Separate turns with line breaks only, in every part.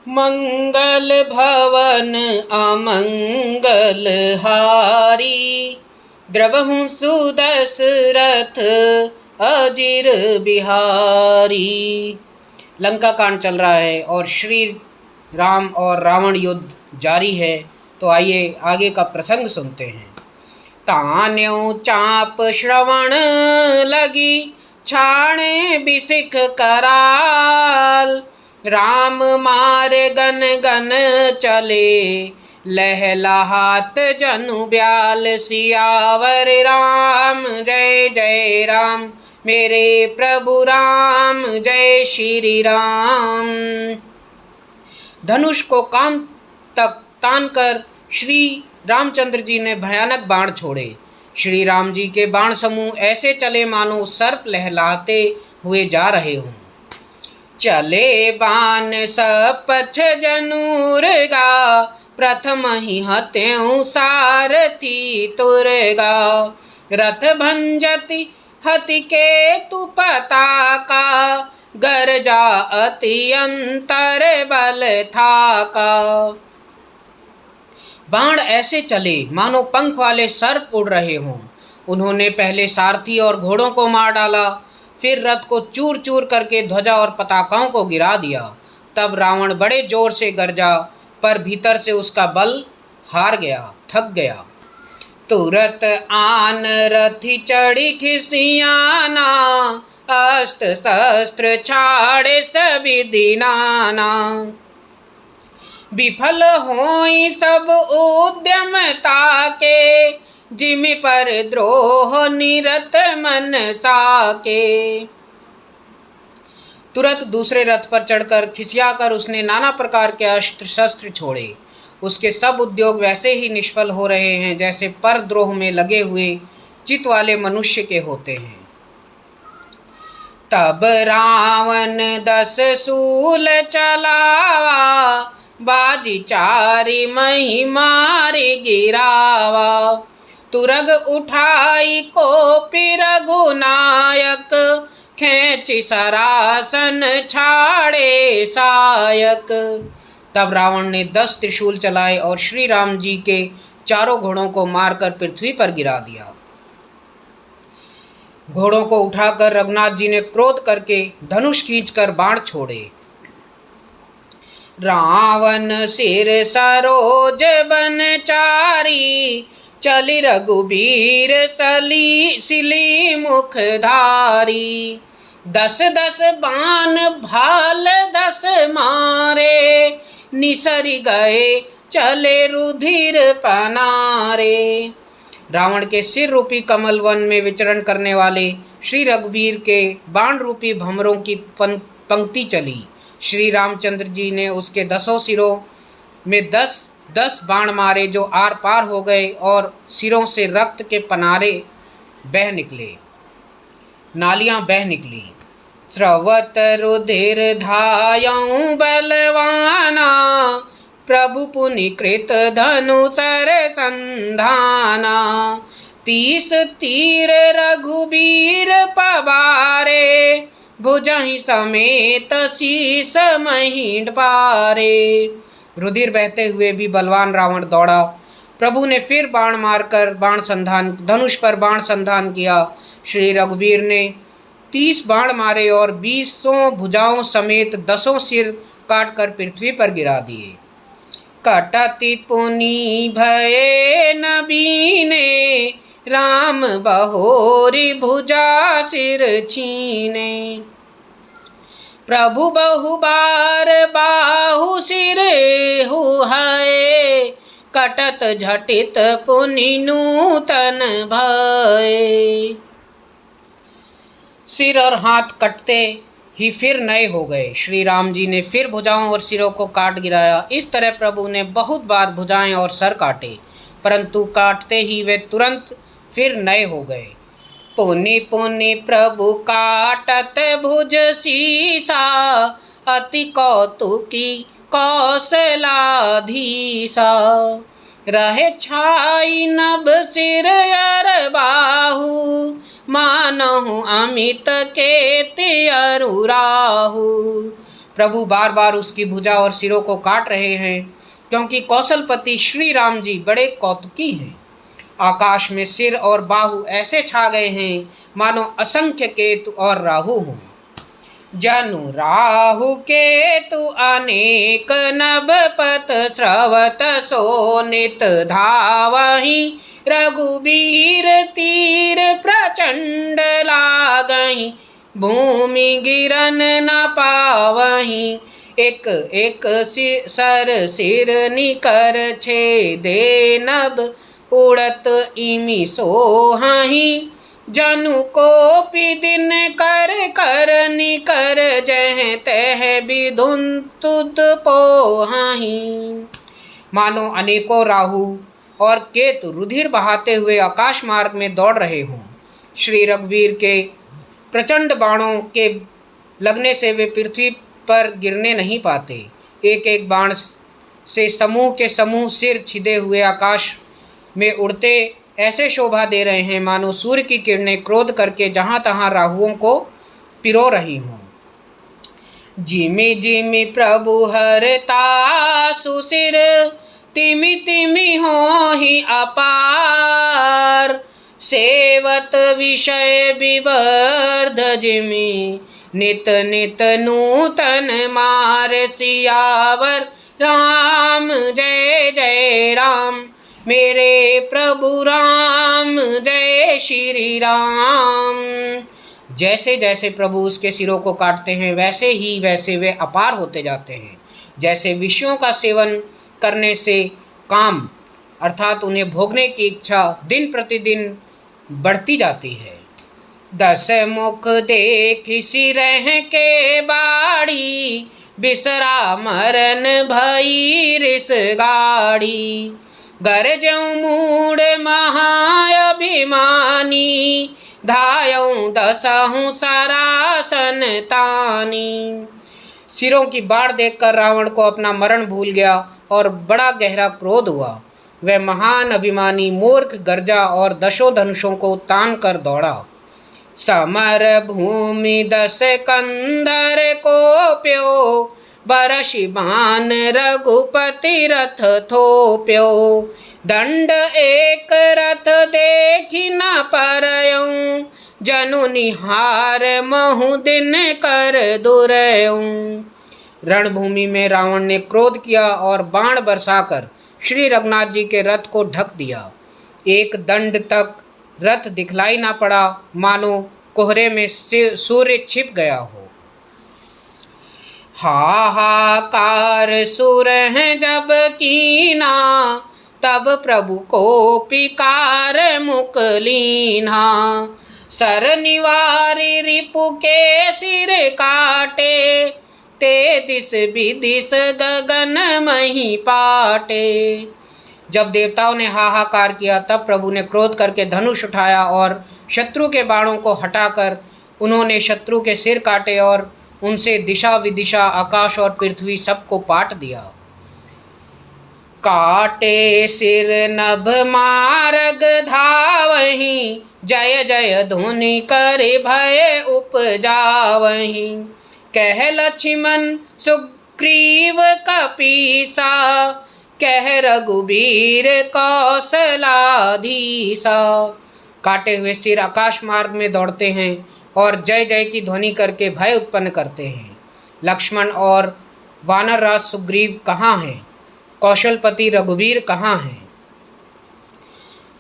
मंगल भवन अमंगल हारी, द्रवहु सुदशरथ अजिर बिहारी। लंका कांड चल रहा है और श्री राम और रावण युद्ध जारी है। तो आइए आगे का प्रसंग सुनते हैं। तान्यों चाप श्रवण लगी, छाणे बिसिख कराल। राम मार गन गन चले, लहलहात जनु ब्याल। सियावर राम जय जय राम, मेरे प्रभु राम जय श्री राम। धनुष को कान तक तानकर श्री रामचंद्र जी ने भयानक बाण छोड़े। श्री राम जी के बाण समूह ऐसे चले मानो सर्प लहलाते हुए जा रहे हों। चले बाण सपछ जनुरगा, प्रथम ही हत्यों सारथी तुरगा। रथ भंजति हति केतु पताका, गरजा अति अंतर बल थाका। बाण ऐसे चले मानो पंख वाले सर्प उड़ रहे हों। उन्होंने पहले सारथी और घोड़ों को मार डाला, फिर रथ को चूर चूर करके ध्वजा और पताकाओं को गिरा दिया। तब रावण बड़े जोर से गरजा, पर भीतर से उसका बल हार गया, थक गया। तुरत आन रथी चढ़ी खिसियाना, अस्त्र शस्त्र छाड़े सभी दीनाना। विफल होई सब उद्यम ताके, जिमि पर द्रोह निरत मन साके। तुरंत दूसरे रथ पर चढ़कर खिसियाकर उसने नाना प्रकार के अस्त्र शस्त्र छोड़े। उसके सब उद्योग वैसे ही निष्फल हो रहे हैं जैसे परद्रोह में लगे हुए चित वाले मनुष्य के होते हैं। तब रावण 10 सूल चलावा, बाजी चारी मही मारी गिरावा। तुरग उठाई कोपी रघुनायक, खेची सरासन छाड़े सायक। तब रावण ने 10 त्रिशूल चलाए और श्री राम जी के चारों घोड़ों को मारकर पृथ्वी पर गिरा दिया। घोड़ों को उठाकर रघुनाथ जी ने क्रोध करके धनुष खींचकर बाण छोड़े। रावण सिर सरोज बन चारी, चली रघुबीर सिली मुखधारी। 10 बाण भाल 10 मारे, निसरी गए चले रुधिर पनारे। रावण के सिर रूपी कमल वन में विचरण करने वाले श्री रघुबीर के बाण रूपी भंवरों की पंक्ति चली। श्री रामचंद्र जी ने उसके 10 सिरों में 10 बाण मारे, जो आर पार हो गए और सिरों से रक्त के पनारे बह निकले, नालियां बह निकली। स्रवत रुधिर धायं बलवाना, प्रभु पुनि कृत धनु सर संधाना। 30 तीर रघुबीर पवारे, भुजहि समेत शीस महीन पारे। रुधिर बहते हुए भी बलवान रावण दौड़ा। प्रभु ने फिर बाण मारकर धनुष पर बाण संधान किया। श्री रघुबीर ने 30 बाण मारे और 20 भुजाओं समेत 10 सिर काटकर पृथ्वी पर गिरा दिए। कटति पुनि भये न बीने, राम बहोरी भुजा सिर छीने। प्रभु बहु बार बाहु सिर हुए, कटत झटित पुनि नूतन भय। सिर और हाथ कटते ही फिर नए हो गए। श्री राम जी ने फिर भुजाओं और सिरों को काट गिराया। इस तरह प्रभु ने बहुत बार भुजाएं और सर काटे, परंतु काटते ही वे तुरंत फिर नए हो गए। पुनि पुनि प्रभु काटत भुज सीसा, अति कौतुकी कौशलाधीसा। रहे छाई नभ सिर अर बाहु, मानहु अमित केति अरुराहु। प्रभु बार बार उसकी भुजा और सिरों को काट रहे हैं, क्योंकि कौशलपति श्री राम जी बड़े कौतुकी हैं। आकाश में सिर और बाहु ऐसे छा गए हैं मानो असंख्य केतु और राहु हों। जनु राहु केतु अनेक नभपत स्रवत सोनित धावहि, रघुबीर तीर प्रचंड लागहि, भूमि गिरन न पावहि। एक एक सर सिर निकर छेदे नभ, उड़त इमि सोहहि, जनु कोपि दिन कर कर निकर, जह तह विधुन तुद पोहहि। मानो अनेकों राहु और केतु रुधिर बहाते हुए आकाश मार्ग में दौड़ रहे हों। श्री रघुवीर के प्रचंड बाणों के लगने से वे पृथ्वी पर गिरने नहीं पाते। एक एक बाण से समूह के समूह सिर छिदे हुए आकाश में उड़ते ऐसे शोभा दे रहे हैं मानो सूर्य की किरणें क्रोध करके जहाँ तहाँ राहुओं को पिरो रही हों। जिमि जिमि प्रभु हरता सुसिर, तिमि तिमि होहि अपार, सेवत विषय विवर्ध जिमि, नित नित नूतन मार, सियावर राम जय जय राम, मेरे प्रभु राम जय श्री राम। जैसे जैसे प्रभु उसके सिरों को काटते हैं वैसे वे अपार होते जाते हैं। जैसे विषयों का सेवन करने से काम अर्थात उन्हें भोगने की इच्छा दिन प्रतिदिन बढ़ती जाती है। 10 मुख देख सिरह के बाड़ी, बिसरा मरन भई रिस गाड़ी, गरजऊँ मूढ़ महाअभिमानी, धायऊँ 10 सरासन तानी। सिरों की बाढ़ देखकर रावण को अपना मरण भूल गया और बड़ा गहरा क्रोध हुआ। वह महान अभिमानी मूर्ख गर्जा और 10 धनुषों को तान कर दौड़ा। समर भूमि 10 कंधर को प्यो, बरषि बाण रघुपति रथ थोप्यो, दंड एक रथ देखि न परयूं, जनु निहार महु दिन कर दुरयूं। रणभूमि में रावण ने क्रोध किया और बाण बरसाकर श्री रघुनाथ जी के रथ को ढक दिया। एक दंड तक रथ दिखलाई ना पड़ा, मानो कोहरे में सूर्य छिप गया हो। हाहाकार सुर हैं जब कीना, तब प्रभु को पिकार मुकलीना, सर निवारी रिपु के सिर काटे, ते दिस विदिस गगन मही पाटे। जब देवताओं ने हाहाकार किया तब प्रभु ने क्रोध करके धनुष उठाया और शत्रु के बाणों को हटाकर उन्होंने शत्रु के सिर काटे और उनसे दिशा विदिशा आकाश और पृथ्वी सबको पाट दिया। काटे सिर नभ मार्ग धावहीं, जय जय धुनि करे भय उपजावहीं, कह लक्ष्मण सुग्रीव कपीसा, कह रघुबीर कौशलाधीसा। काटे हुए सिर आकाश मार्ग में दौड़ते हैं और जय जय की ध्वनि करके भय उत्पन्न करते हैं। लक्ष्मण और वानर राज सुग्रीव कहाँ हैं? कौशलपति रघुबीर कहाँ हैं?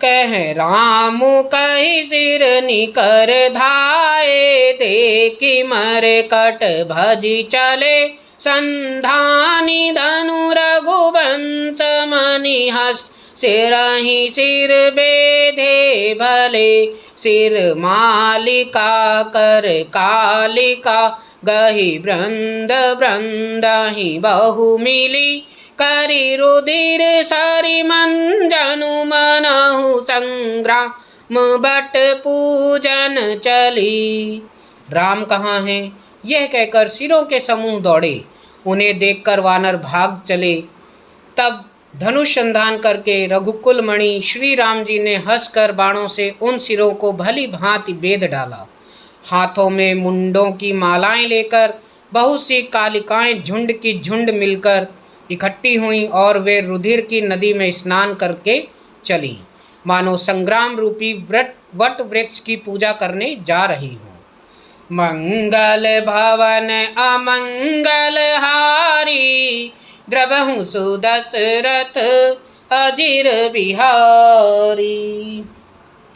कह राम कहि सिर निकर धाये, देखि मर कट भजी चले संधानी, धनु रघुवंश मनि हस, सिरहि सिर बेधे भले, सिर मालिका कर कालिका, गहि वृंद वृंदहि बहु मिली, करि रुधिर सरि मंजनु मनहु संग्राम, बट पूजन चली। राम कहाँ हैं? यह कहकर सिरों के समूह दौड़े। उन्हें देखकर वानर भाग चले। तब धनुष संधान करके रघुकुल मणि श्री राम जी ने हंसकर बाणों से उन सिरों को भली भांति बेध डाला। हाथों में मुंडों की मालाएं लेकर बहुत सी कालिकाएं झुंड की झुंड मिलकर इकट्ठी हुईं और वे रुधिर की नदी में स्नान करके चलीं, मानो संग्राम रूपी वट वृक्ष की पूजा करने जा रही हों। मंगल भवन अमंगल हारी, द्रवहु सुदशरथ अजिर बिहारी।